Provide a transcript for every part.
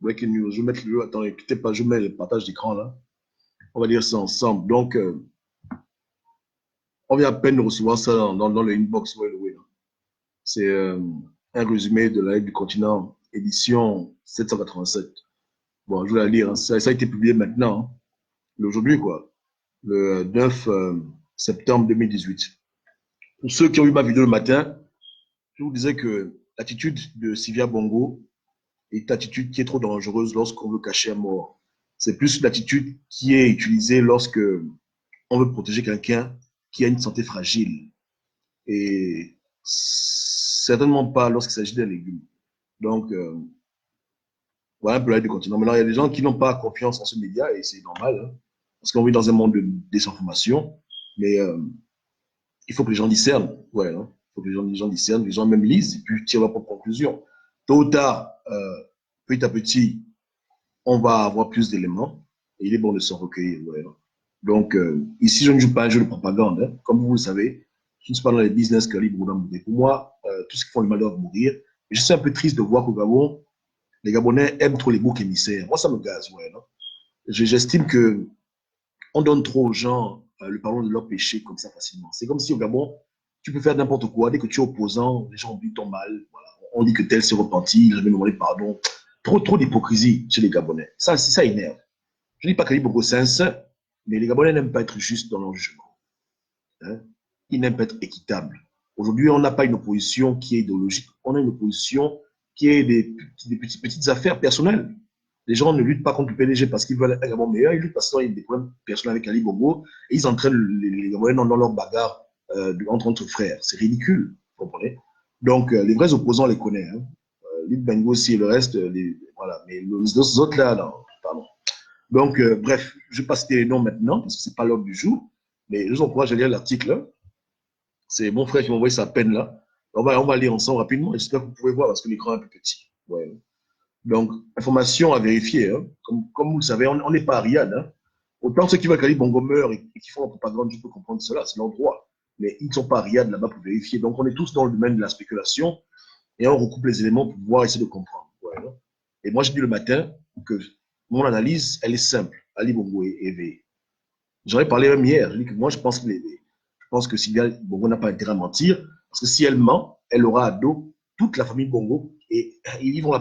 breaking news. Je vais mettre le, attends, écoutez pas, je mets le partage d'écran là. On va lire ça ensemble. Donc, on vient à peine de recevoir ça dans le inbox. Ouais, ouais, c'est un résumé de la Ligue du continent, édition 787. Bon, je vais la lire. Hein. Ça a été publié maintenant, hein, aujourd'hui, quoi, le 9 septembre 2018. Pour ceux qui ont eu ma vidéo le matin, je vous disais que l'attitude de Sylvia Bongo est une attitude qui est trop dangereuse lorsqu'on veut cacher un mort. C'est plus l'attitude qui est utilisée lorsque on veut protéger quelqu'un qui a une santé fragile. Et certainement pas lorsqu'il s'agit d'un légume. Donc, voilà un peu la du continent. Maintenant, il y a des gens qui n'ont pas confiance en ce média et c'est normal, hein, parce qu'on vit dans un monde de désinformation. Mais il faut que les gens discernent. Ouais, hein, il faut que les gens discernent, les gens même lisent et puis tirent leurs propres conclusions. Tôt ou tard, petit à petit, on va avoir plus d'éléments et il est bon de s'en recueillir. Ouais, hein. Donc, ici, je ne joue pas un jeu de propagande. Hein. Comme vous le savez, je ne suis pas dans les business que libre ou mourir. Pour moi, tout ce qui font le mal doivent mourir. Et je suis un peu triste de voir qu'au Gabon, les Gabonais aiment trop les boucs émissaires. Moi, ça me gaze. Ouais, non? J'estime que on donne trop aux gens le pardon de leurs péchés comme ça facilement. C'est comme si au Gabon, tu peux faire n'importe quoi. Dès que tu es opposant, les gens oublient ton mal. Voilà. On dit que tel s'est repenti, il avait demandé pardon. Trop d'hypocrisie chez les Gabonais. Ça énerve. Je ne dis pas que les Bogos c'est un saint, mais les Gabonais n'aiment pas être justes dans leur jugement. Hein? Ils n'aiment pas être équitables. Aujourd'hui, on n'a pas une opposition qui est idéologique. On a une opposition qui est des petites affaires personnelles. Les gens ne luttent pas contre le PDG parce qu'ils veulent un Gabon meilleur, ils luttent parce qu'ils ont des problèmes personnels avec Ali Bongo et ils entraînent les Gabonais dans leur bagarre entre frères. C'est ridicule, vous comprenez? Donc, les vrais opposants, on les connaît. Hein. Lyd Bengo aussi et le reste, voilà. Mais les autres là, non, pardon. Donc, bref, je ne vais pas citer les noms maintenant parce que ce n'est pas l'ordre du jour, mais je vous encourage à lire l'article. C'est mon frère qui m'a envoyé sa peine là. On va lire ensemble rapidement. J'espère que vous pouvez voir parce que l'écran est un peu petit. Ouais. Donc, information à vérifier. Hein. Comme vous le savez, on n'est pas à Riyad. Hein. Autant ceux qui veulent qu'Ali Bongo meure et qui font la propagande, je peux comprendre cela, c'est leur droit. Mais ils ne sont pas à Riyad là-bas pour vérifier. Donc, on est tous dans le domaine de la spéculation et on recoupe les éléments pour pouvoir essayer de comprendre. Ouais, hein. Et moi, je dis le matin que mon analyse, elle est simple. Ali Bongo est éveillé. J'en ai parlé même hier. Je dis que moi, je pense que Sylvia Bongo n'a pas intérêt à mentir, parce que si elle ment, elle aura à dos toute la famille Bongo et ils vont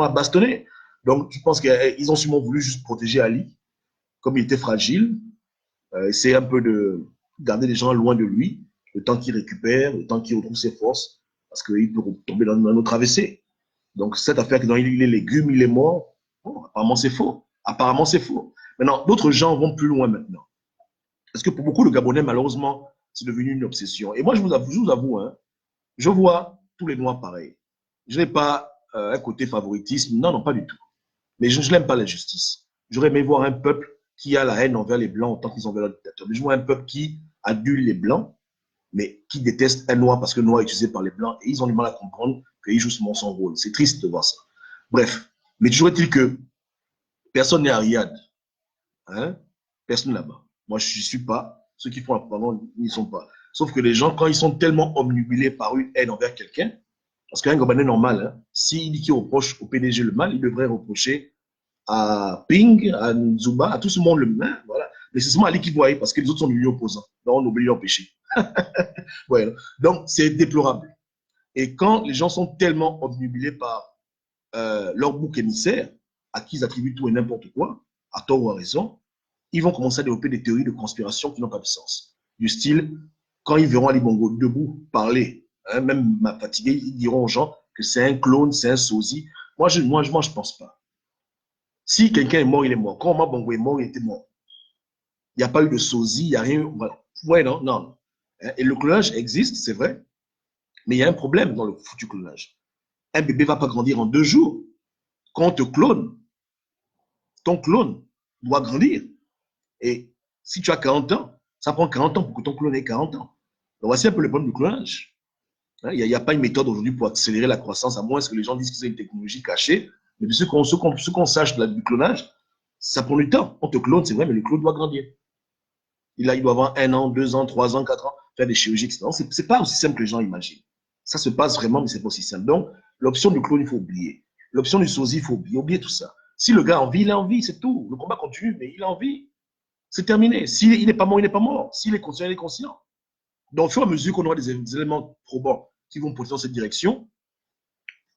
la bastonner. Donc, je pense qu'ils ont sûrement voulu juste protéger Ali, comme il était fragile, essayer un peu de garder les gens loin de lui, le temps qu'il récupère, le temps qu'il retrouve ses forces, parce qu'il peut tomber dans un autre AVC. Donc, cette affaire que dans les légumes, il est mort, bon, apparemment c'est faux. Apparemment c'est faux. Maintenant, d'autres gens vont plus loin maintenant. Parce que pour beaucoup, le Gabonais, malheureusement, c'est devenu une obsession. Et moi, je vous avoue hein, je vois tous les Noirs pareils. Je n'ai pas un côté favoritisme. Non, non, pas du tout. Mais je n'aime pas l'injustice. J'aurais aimé voir un peuple qui a la haine envers les Blancs autant qu'ils ont envers leur dictateur. Mais je vois un peuple qui adule les Blancs, mais qui déteste un Noir parce que le Noir est utilisé par les Blancs. Et ils ont du mal à comprendre qu'il joue seulement son rôle. C'est triste de voir ça. Bref. Mais toujours est-il que personne n'est à Riyad. Hein? Personne là-bas. Moi, je n'y suis pas. Ceux qui font la propagande n'y sont pas. Sauf que les gens, quand ils sont tellement omnubilés par une haine envers quelqu'un, parce qu'un Gabonais normal, hein, s'il dit qu'il reproche au PDG le mal, il devrait reprocher à Ping, à Nzuba, à tout ce monde le mal. Voilà. Mais c'est seulement Ali qui voit, parce que les autres sont devenus opposants. Donc, on oublie leur péché. Voilà. Donc, c'est déplorable. Et quand les gens sont tellement obnubilés par leur bouc émissaire, à qui ils attribuent tout et n'importe quoi, à tort ou à raison, ils vont commencer à développer des théories de conspiration qui n'ont pas de sens. Du style, quand ils verront Ali Bongo debout parler, hein, même fatigué, ils diront aux gens que c'est un clone, c'est un sosie. Moi, je ne pense pas. Si quelqu'un est mort, il est mort. Quand Omar Bongo est mort, il était mort. Il n'y a pas eu de sosie, il n'y a rien. Voilà. Ouais, non, non. Et le clonage existe, c'est vrai, mais il y a un problème dans le foutu clonage. Un bébé ne va pas grandir en 2 jours. Quand on te clone, ton clone doit grandir. Et si tu as 40 ans, ça prend 40 ans pour que ton clone ait 40 ans. Donc voici un peu le problème du clonage. Il n'y a pas une méthode aujourd'hui pour accélérer la croissance, à moins que les gens disent que c'est une technologie cachée. Mais ce qu'on sache du clonage, ça prend du temps. On te clone, c'est vrai, mais le clone doit grandir. Il doit avoir 1 an, 2 ans, 3 ans, 4 ans, faire des chirurgies, etc. Ce n'est pas aussi simple que les gens imaginent. Ça se passe vraiment, mais ce n'est pas aussi simple. Donc, l'option du clone, il faut oublier. L'option du sosie, il faut oublier tout ça. Si le gars a envie, il a envie, c'est tout. Le combat continue, mais il a envie. C'est terminé. S'il n'est pas mort, il n'est pas mort. S'il est conscient, il est conscient. Donc, au fur et à mesure qu'on aura des éléments probants qui vont pousser dans cette direction,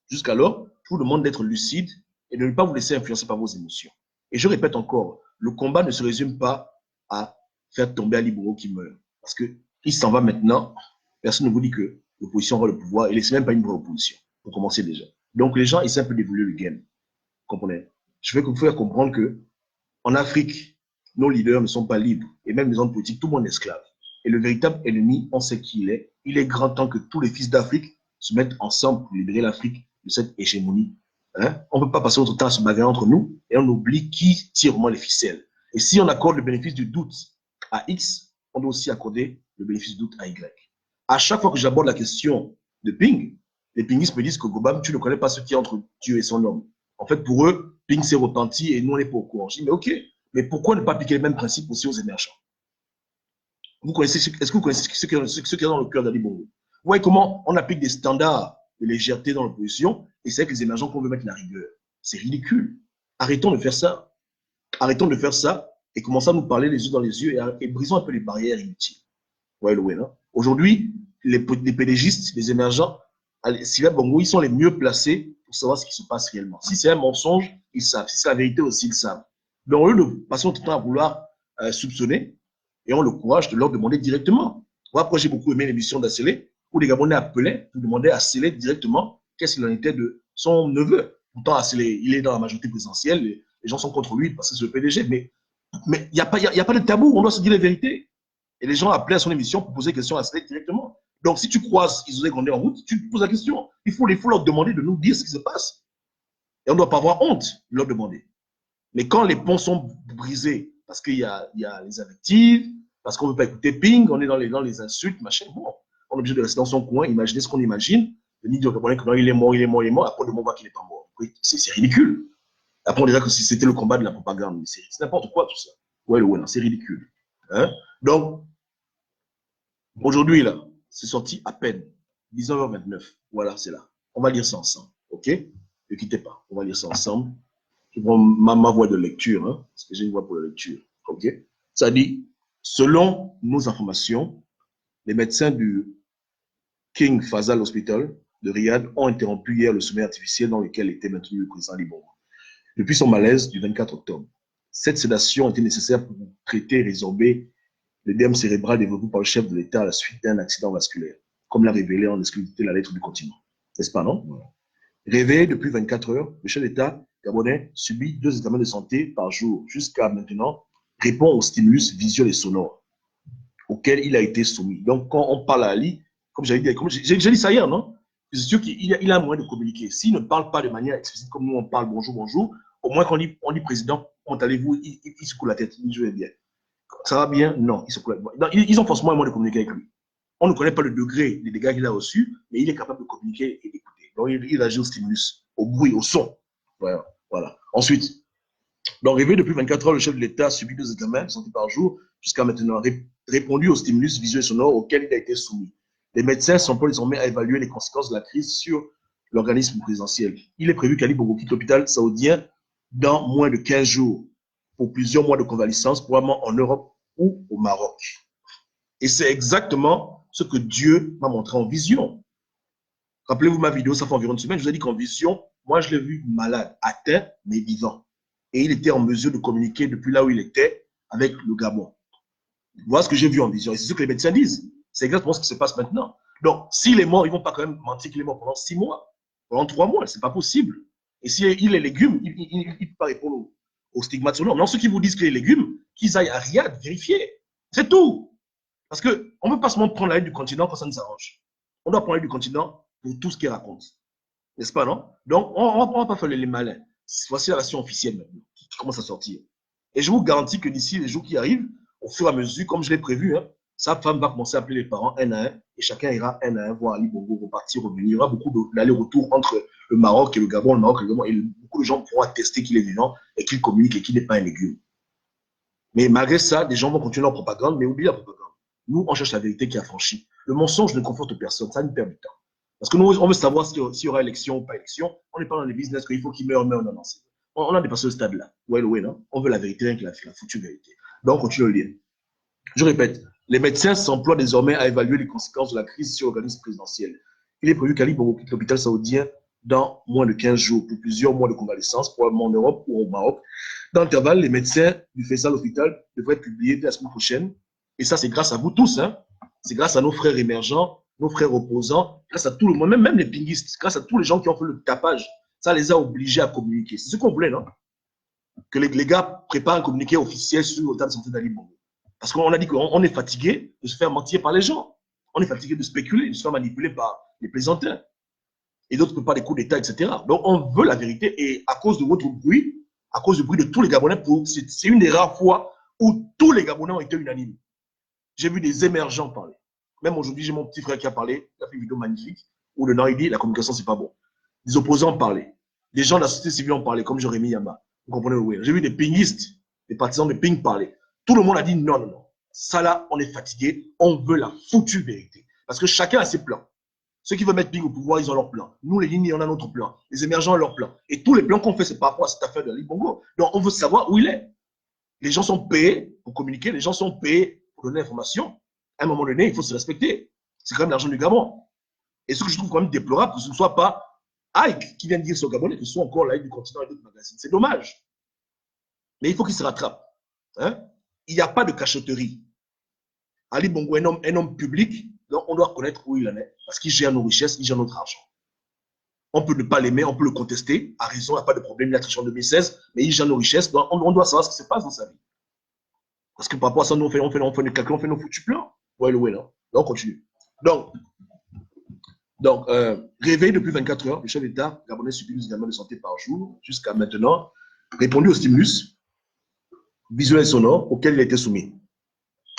jusqu'alors, je vous demande d'être lucide et de ne pas vous laisser influencer par vos émotions. Et je répète encore, le combat ne se résume pas à faire tomber Ali Bongo qui meurt. Parce qu'il s'en va maintenant. Personne ne vous dit que l'opposition aura le pouvoir. Et c'est même pas une vraie opposition, pour commencer déjà. Donc, les gens essaient un peu d'évoluer le game. Vous comprenez? Je vais vous faire comprendre que en Afrique, nos leaders ne sont pas libres. Et même les hommes politiques, tout le monde est esclave. Et le véritable ennemi, on sait qui il est. Il est grand temps que tous les fils d'Afrique se mettent ensemble pour libérer l'Afrique de cette hégémonie. Hein? On ne peut pas passer notre temps à se bagarrer entre nous et on oublie qui tire vraiment les ficelles. Et si on accorde le bénéfice du doute à X, on doit aussi accorder le bénéfice du doute à Y. À chaque fois que j'aborde la question de Ping, les pingistes me disent que Gobam, tu ne connais pas ce qui est entre Dieu et son homme. En fait, pour eux, Ping s'est repenti et nous, on n'est pas au courant. Je dis, mais ok, mais pourquoi ne pas appliquer les mêmes principes aussi aux émergents? Est-ce que vous connaissez ce qu'il y a dans le cœur d'Ali Bongo? Vous voyez comment on applique des standards de légèreté dans l'opposition et c'est avec les émergents qu'on veut mettre la rigueur. C'est ridicule. Arrêtons de faire ça. Arrêtons de faire ça et commençons à nous parler les yeux dans les yeux et brisons un peu les barrières inutiles. Vous voyez le way, non? Aujourd'hui, les PDGistes, les émergents, Sylvain Bongo, ils sont les mieux placés pour savoir ce qui se passe réellement. Si c'est un mensonge, ils savent. Si c'est la vérité aussi, ils savent. Donc, au lieu de passer notre temps à vouloir soupçonner, et ont le courage de leur demander directement. Moi, après, j'ai beaucoup aimé l'émission d'Assélé, où les Gabonais appelaient pour demander à Assélé directement qu'est-ce qu'il en était de son neveu. Pourtant, Assélé, il est dans la majorité présidentielle, les gens sont contre lui parce que c'est le PDG, mais il n'y a pas de tabou, on doit se dire la vérité. Et les gens appelaient à son émission pour poser des questions à Assélé directement. Donc, si tu croises Isosé Gondé en route, tu poses la question. Il faut leur demander de nous dire ce qui se passe. Et on ne doit pas avoir honte de leur demander. Mais quand les ponts sont brisés, parce qu'il y a les invectives, parce qu'on ne veut pas écouter Ping, on est dans les insultes, machin, bon, on est obligé de rester dans son coin, imaginer ce qu'on imagine, de dire que non, il est mort, après, on voit qu'il n'est pas mort. C'est ridicule. Après, on dirait que c'était le combat de la propagande. C'est n'importe quoi, tout ça. Ouais, c'est ridicule. Hein? Donc, aujourd'hui, là, c'est sorti à peine, 19h29. Voilà, c'est là. On va lire ça ensemble, ok? Ne quittez pas, on va lire ça ensemble. Je prends ma voix de lecture, hein, parce que j'ai une voix pour la lecture, ok? Ça dit, selon nos informations, les médecins du King Faisal Hospital de Riyad ont interrompu hier le sommeil artificiel dans lequel était maintenu le président Ali Bongo depuis son malaise du 24 octobre. Cette sédation était nécessaire pour traiter et résorber l'édème cérébral développé par le chef de l'État à la suite d'un accident vasculaire, comme l'a révélé en exclusivité la lettre du continent. N'est-ce pas, non? Voilà. Réveillé depuis 24 heures, le chef d'État gabonais subit 2 examens de santé par jour. Jusqu'à maintenant, répond aux stimulus visuels et sonores auxquels il a été soumis. Donc, quand on parle à Ali, comme j'ai dit ça hier, non? C'est sûr qu'il a un moyen de communiquer. S'il ne parle pas de manière explicite comme nous on parle bonjour, bonjour, au moins quand on dit président, comment allez-vous, il secoue la tête, il dit je vais bien. Ça va bien? Non, il secoue la tête. Ils ont forcément un moyen de communiquer avec lui. On ne connaît pas le degré des dégâts qu'il a reçus, mais il est capable de communiquer et d'écouter. Donc, il agit au stimulus, au bruit, au son. Voilà. Ensuite, donc, réveillé depuis 24 heures, le chef de l'État a subi 2 examens de santé par jour jusqu'à maintenant, répondu aux stimulus visuels et sonores auxquels il a été soumis. Les médecins sont désormais à évaluer les conséquences de la crise sur l'organisme présidentiel. Il est prévu qu'Ali Bongo quitte l'hôpital saoudien dans moins de 15 jours pour plusieurs mois de convalescence, probablement en Europe ou au Maroc. Et c'est exactement ce que Dieu m'a montré en vision. Rappelez-vous ma vidéo, ça fait environ une semaine, je vous ai dit qu'en vision, moi je l'ai vu malade, atteint, mais vivant. Et il était en mesure de communiquer depuis là où il était avec le Gabon. Voilà ce que j'ai vu en vision. Et c'est ce que les médecins disent. C'est exactement ce qui se passe maintenant. Donc, s'il est mort, ils ne vont pas quand même mentir qu'il est mort pendant 6 mois, pendant 3 mois. Ce n'est pas possible. Et s'il est légume, il ne peut pas répondre aux stigmates sur l'homme. Non, ceux qui vous disent qu'il est légume, qu'ils aillent à Riyad vérifier. C'est tout. Parce qu'on ne veut pas seulement prendre la ligne du continent quand ça nous arrange. On doit prendre la ligne du continent pour tout ce qu'il raconte. N'est-ce pas, non? Donc, on ne va pas faire les malins. Voici la version officielle maintenant, qui commence à sortir. Et je vous garantis que d'ici les jours qui arrivent, au fur et à mesure, comme je l'ai prévu, hein, sa femme va commencer à appeler les parents un à un, et chacun ira un à un voir Ali Bongo repartir, revenir. Il y aura beaucoup d'aller-retour entre le Maroc et le Gabon, et beaucoup de gens pourront attester qu'il est vivant et qu'il communique et qu'il n'est pas un légume. Mais malgré ça, des gens vont continuer leur propagande, mais oubliez la propagande. Nous, on cherche la vérité qui est affranchie. Le mensonge ne conforte personne, ça nous perd du temps. Parce que nous, on veut savoir s'il y aura élection ou pas élection. On n'est pas dans les business qu'il faut qu'il meure, non. On a dépassé le stade là. Ouais, non? On veut la vérité, rien que la foutue vérité. Donc, on continue le lien. Je répète, les médecins s'emploient désormais à évaluer les conséquences de la crise sur l'organisme présidentiel. Il est prévu qu'Ali Bongo quitte l'hôpital saoudien dans moins de 15 jours pour plusieurs mois de convalescence, probablement en Europe ou au Maroc. Dans l'intervalle, les médecins du Faisal Hospital devraient être publiés dès la semaine prochaine. Et ça, c'est grâce à vous tous. Hein. C'est grâce à nos frères émergents, nos frères opposants, grâce à tout le monde, même les pinguistes, grâce à tous les gens qui ont fait le tapage. Ça les a obligés à communiquer. C'est ce qu'on voulait, non? Que les gars préparent un communiqué officiel sur l'état de santé d'Ali Bongo. Parce qu'on a dit qu'on est fatigué de se faire mentir par les gens. On est fatigué de spéculer, de se faire manipuler par les plaisantins. Et d'autres préparent des coups d'État, etc. Donc, on veut la vérité. Et à cause de votre bruit, à cause du bruit de tous les Gabonais, c'est une des rares fois où tous les Gabonais ont été unanimes. J'ai vu des émergents parler. Même aujourd'hui, j'ai mon petit frère qui a parlé, il a fait une vidéo magnifique, où dedans, il dit la communication, c'est pas bon. Des opposants ont parlé. Des gens de la société civile ont parlé, comme Jérémy Yama. Vous comprenez? Oui. J'ai vu des pingistes, des partisans de ping parler. Tout le monde a dit non, non, non. Ça là, on est fatigué. On veut la foutue vérité. Parce que chacun a ses plans. Ceux qui veulent mettre Ping au pouvoir, ils ont leur plan. Nous, les lignes, on a notre plan. Les émergents ont leur plan. Et tous les plans qu'on fait, c'est par rapport à cette affaire de Ali Bongo. Donc, on veut savoir où il est. Les gens sont payés pour communiquer. Les gens sont payés pour donner l'information. À un moment donné, il faut se respecter. C'est quand même l'argent du Gabon. Et ce que je trouve quand même déplorable, que ce ne soit pas Ike qui vient de dire sur Gabonais, que ce soit encore l'Ike du continent et d'autres magazines. C'est dommage. Mais il faut qu'il se rattrape. Hein? Il n'y a pas de cachotterie. Ali Bongo est un homme public, donc on doit reconnaître où il en est, parce qu'il gère nos richesses, il gère notre argent. On peut ne pas l'aimer, on peut le contester, à raison, il n'y a pas de problème, il a triché en 2016, mais il gère nos richesses, donc on doit savoir ce qui se passe dans sa vie. Parce que par rapport à ça, nous, on fait des calculs, on fait nos foutus plans. Ouais, non. Donc, on continue. Donc réveillé depuis 24 heures, le chef d'État gabonais subit 12 examens de santé par jour, jusqu'à maintenant, répondu au stimulus visuel et sonore auquel il a été soumis.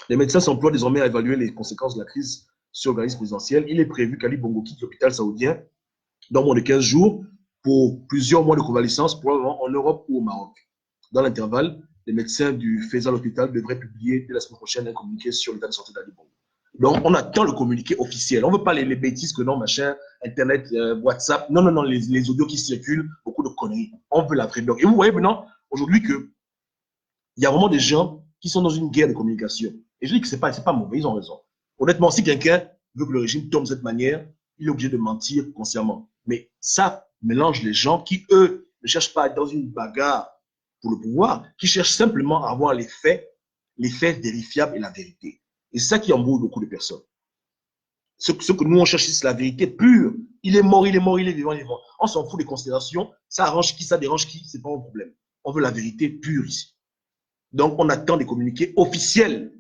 Les médecins s'emploient désormais à évaluer les conséquences de la crise sur l'organisme présidentiel. Il est prévu qu'Ali Bongo quitte l'hôpital saoudien dans moins de 15 jours pour plusieurs mois de convalescence, probablement en Europe ou au Maroc. Dans l'intervalle, les médecins du Faisal Hospital devraient publier dès la semaine prochaine un communiqué sur l'état de santé d'Ali Bongo. Donc, on attend le communiqué officiel. On ne veut pas les bêtises que non, machin, Internet, WhatsApp. Non, non, non, les audios qui circulent, beaucoup de conneries. On veut la vraie doc. Et vous voyez maintenant, aujourd'hui, qu'il y a vraiment des gens qui sont dans une guerre de communication. Et je dis que ce n'est pas mauvais, ils ont raison. Honnêtement, si quelqu'un veut que le régime tombe de cette manière, il est obligé de mentir consciemment. Mais ça mélange les gens qui, eux, ne cherchent pas à être dans une bagarre pour le pouvoir, qui cherchent simplement à avoir les faits vérifiables et la vérité. Et c'est ça qui embrouille beaucoup de personnes. Ce que nous, on cherche, c'est la vérité pure. Il est mort, il est mort, il est vivant, il est mort. On s'en fout des considérations. Ça arrange qui, ça dérange qui, c'est pas un problème. On veut la vérité pure ici. Donc, on attend des communiqués officiels.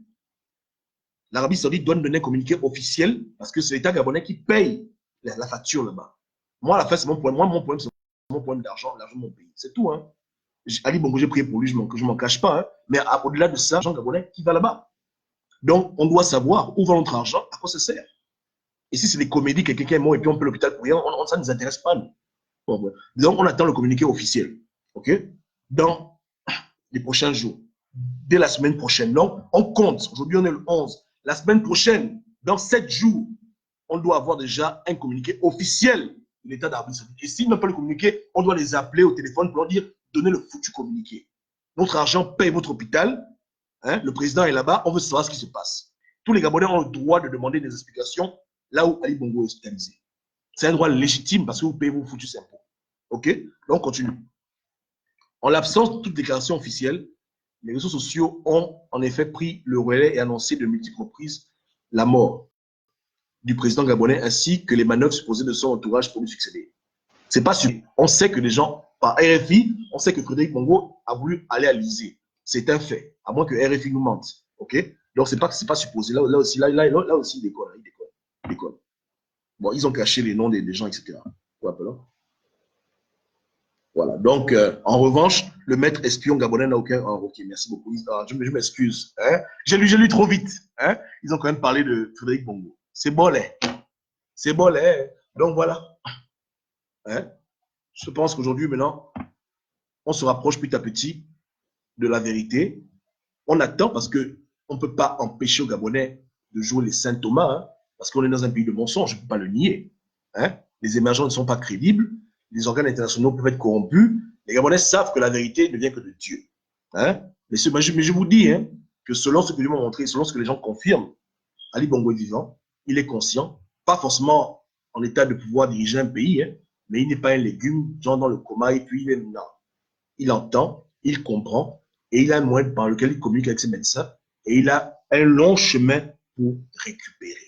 L'Arabie Saoudite doit nous donner un communiqué officiel parce que c'est l'État gabonais qui paye la facture là-bas. Moi, à la fin, c'est mon problème. Moi, mon problème, c'est mon problème d'argent, l'argent de mon pays. C'est tout. Hein. Ali Bongo, j'ai prié pour lui, je ne m'en cache pas. Hein. Mais au-delà de ça, l'argent gabonais qui va là-bas. Donc, on doit savoir où va notre argent, à quoi ça sert. Et si c'est des comédies, que quelqu'un est mort et puis on peut l'hôpital pour rien, ça ne nous intéresse pas, nous. Bon, ouais. Donc, on attend le communiqué officiel. OK? Dans les prochains jours. Dès la semaine prochaine. Donc, on compte. Aujourd'hui, on est le 11. La semaine prochaine, dans 7 jours, on doit avoir déjà un communiqué officiel de l'État d'Arabie Saoudite. Et s'ils n'ont pas le communiqué, on doit les appeler au téléphone pour leur dire, donnez le foutu communiqué. Notre argent paye votre hôpital. Hein, le président est là-bas, on veut savoir ce qui se passe. Tous les Gabonais ont le droit de demander des explications là où Ali Bongo est hospitalisé. C'est un droit légitime parce que vous payez vos foutus impôts. OK? Donc, on continue. En l'absence de toute déclaration officielle, les réseaux sociaux ont en effet pris le relais et annoncé de multiples reprises la mort du président gabonais ainsi que les manœuvres supposées de son entourage pour lui succéder. C'est pas sûr. On sait que les gens, par RFI, on sait que Frédéric Bongo a voulu aller à l'Élysée. C'est un fait, à moins que RFI nous mente. OK? Donc, c'est pas supposé. Là aussi, il déconne. Il déconne. Bon, ils ont caché les noms des gens, etc. Voilà. Donc, en revanche, le maître espion gabonais n'a aucun... Oh, ok, merci beaucoup. Je m'excuse. Hein? J'ai lu trop vite. Hein? Ils ont quand même parlé de Frédéric Bongo. C'est bon, là. C'est bon, là. Donc, voilà. Hein? Je pense qu'aujourd'hui, maintenant, on se rapproche petit à petit de la vérité. On attend parce qu'on ne peut pas empêcher aux Gabonais de jouer les Saint Thomas, hein, parce qu'on est dans un pays de mensonges, je ne peux pas le nier. Hein. Les émergents ne sont pas crédibles, les organes internationaux peuvent être corrompus, Les Gabonais savent que la vérité ne vient que de Dieu. Hein? Mais je vous dis hein, que selon ce que Dieu m'a montré, selon ce que les gens confirment, Ali Bongo est vivant, il est conscient, pas forcément en état de pouvoir diriger un pays, hein, mais il n'est pas un légume, genre dans le coma, et puis il est là. Il entend, il comprend, et il a un moyen par lequel il communique avec ses médecins, et il a un long chemin pour récupérer.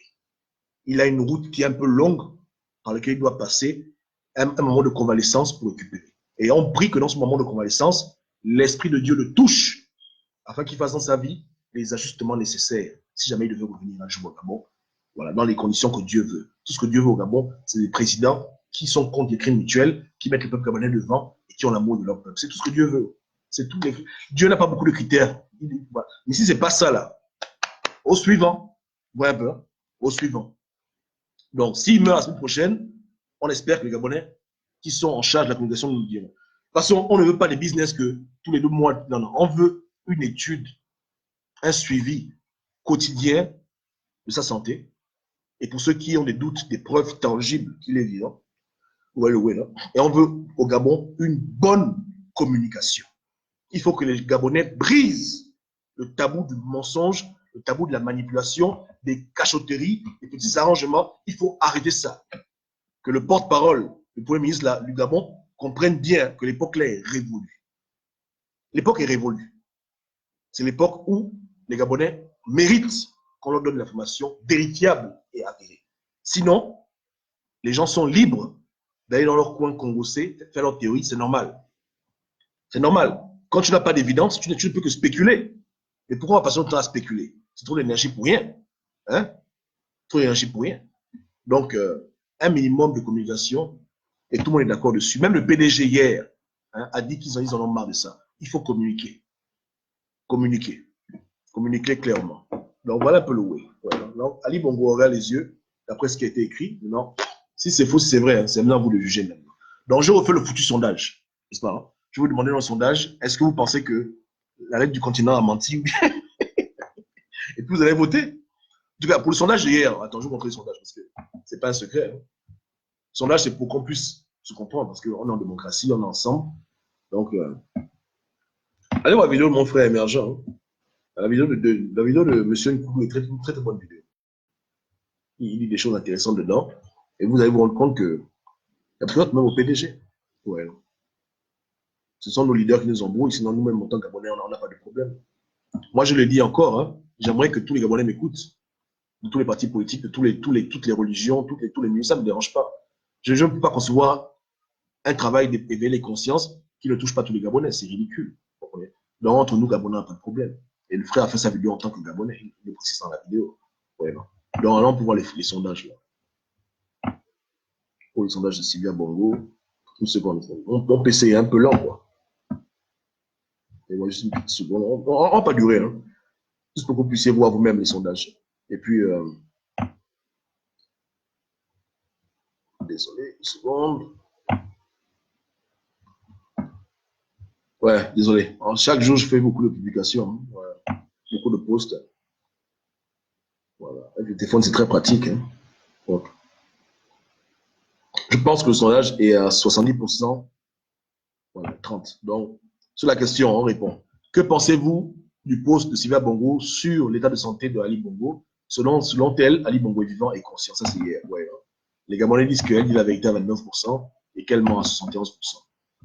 Il a une route qui est un peu longue, par laquelle il doit passer un moment de convalescence pour récupérer. Et on prie que dans ce moment de convalescence, l'Esprit de Dieu le touche, afin qu'il fasse dans sa vie les ajustements nécessaires, si jamais il devait revenir un jour au Gabon, voilà, dans les conditions que Dieu veut. Tout ce que Dieu veut au Gabon, c'est des présidents qui sont contre les crimes mutuels, qui mettent le peuple gabonais devant et qui ont l'amour de leur peuple. C'est tout ce que Dieu veut. C'est tout. Dieu n'a pas beaucoup de critères. Mais si ce n'est pas ça, là, au suivant, voilà un peu, hein, au suivant. Donc, s'il meurt la semaine prochaine, on espère que les Gabonais qui sont en charge de la communication nous diront. De toute façon, on ne veut pas des business que tous les 2 mois. Non, non, on veut une étude, un suivi quotidien de sa santé. Et pour ceux qui ont des doutes, des preuves tangibles qu'il est vivant, et on veut au Gabon une bonne communication. Il faut que les Gabonais brisent le tabou du mensonge, le tabou de la manipulation, des cachotteries, des petits arrangements. Il faut arrêter ça. Que le porte-parole, le Premier ministre du Gabon, comprenne bien que l'époque là est révolue. L'époque est révolue. C'est l'époque où les Gabonais méritent qu'on leur donne l'information vérifiable et avérée. Sinon, les gens sont libres d'aller dans leur coin congossé, faire leur théorie, c'est normal. C'est normal. Quand tu n'as pas d'évidence, tu ne peux que spéculer. Mais pourquoi on va passer notre temps à spéculer? C'est trop d'énergie pour rien. Hein? Trop d'énergie pour rien. Donc, un minimum de communication, et tout le monde est d'accord dessus. Même le PDG hier hein, a dit qu'ils en ont marre de ça. Il faut communiquer. Communiquer. Communiquer clairement. Donc, voilà un peu le way. Voilà. Donc, Ali Bongo aura les yeux, d'après ce qui a été écrit. Non. Si c'est faux, si c'est vrai, hein, c'est maintenant à vous de juger maintenant. Donc, je refais le foutu sondage. N'est-ce pas? Hein? Je vais vous demander dans le sondage, est-ce que vous pensez que la lettre du continent a menti? Et puis vous allez voter. En tout cas, pour le sondage d'hier, attends, je vais vous montrer le sondage parce que ce n'est pas un secret. Hein. Le sondage, c'est pour qu'on puisse se comprendre parce qu'on est en démocratie, on est ensemble. Donc, allez voir la vidéo de mon frère émergent. Hein. La vidéo de Monsieur Nkoulou est une très bonne vidéo. Il dit des choses intéressantes dedans. Et vous allez vous rendre compte que il y a peut-être même au PDG. Ouais. Ce sont nos leaders qui nous embrouillent, sinon nous-mêmes, en tant que Gabonais, on n'a pas de problème. Moi, je le dis encore, hein, j'aimerais que tous les Gabonais m'écoutent, de tous les partis politiques, de toutes les religions, tous les milieux, ça ne me dérange pas. Je ne peux pas concevoir un travail d'éveiller les consciences qui ne touche pas tous les Gabonais, c'est ridicule. Donc, entre nous, Gabonais, on n'a pas de problème. Et le frère a fait sa vidéo en tant que Gabonais, il est précis dans la vidéo. Ouais, non. Donc, là, on peut voir les sondages, là. Pour les sondages de Sylvia Bongo, une seconde. Mon PC est un peu lent, quoi. Et moi, juste une petite seconde. On ne va pas durer, hein. Juste pour que vous puissiez voir vous-même les sondages. Et puis, désolé, une seconde. Ouais, désolé. Alors, chaque jour, je fais beaucoup de publications. Hein. Voilà. Beaucoup de posts. Voilà. Avec le téléphone, c'est très pratique. Hein. Donc, je pense que le sondage est à 70%. Voilà, 30. Donc, sur la question, on répond. Que pensez-vous du post de Sylvia Bongo sur l'état de santé de Ali Bongo? Selon elle, Ali Bongo est vivant et conscient. Ça, c'est hier. Ouais, hein. Les Gabonais disent qu'elle dit la vérité à 29% et qu'elle ment à 71%.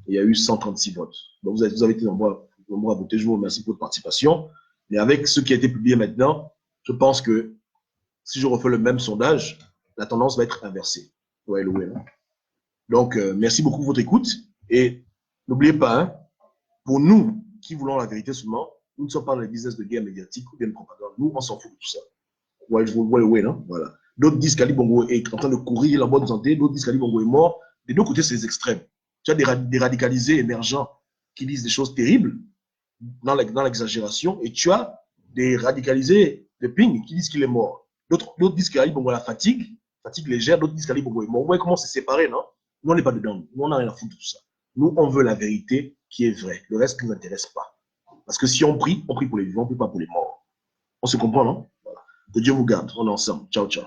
Il y a eu 136 votes. Donc, vous avez été nombreux à voter. Je vous remercie pour votre participation. Mais avec ce qui a été publié maintenant, je pense que si je refais le même sondage, la tendance va être inversée. Ouais, hein. Donc, merci beaucoup pour votre écoute. Et n'oubliez pas, hein, pour nous qui voulons la vérité seulement, nous ne sommes pas dans les business de guerre médiatique ou bien de propagande. Nous, on s'en fout de tout ça. Ouais, je vous vois, non? Voilà. D'autres disent qu'Ali Bongo est en train de courir en bonne santé, d'autres disent qu'Ali Bongo est mort. Des deux côtés, c'est les extrêmes. Tu as des radicalisés émergents qui disent des choses terribles dans l'exagération, et tu as des radicalisés de ping qui disent qu'il est mort. D'autres disent qu'Ali Bongo a la fatigue légère, d'autres disent qu'Ali Bongo est mort. Vous voyez comment c'est séparé, non? Nous, on n'est pas dedans. Nous, on n'a rien à foutre de tout ça. Nous, on veut la vérité qui est vraie. Le reste ne nous intéresse pas. Parce que si on prie pour les vivants, on ne prie pas pour les morts. On se comprend, non? Voilà. Que Dieu vous garde. On est ensemble. Ciao, ciao.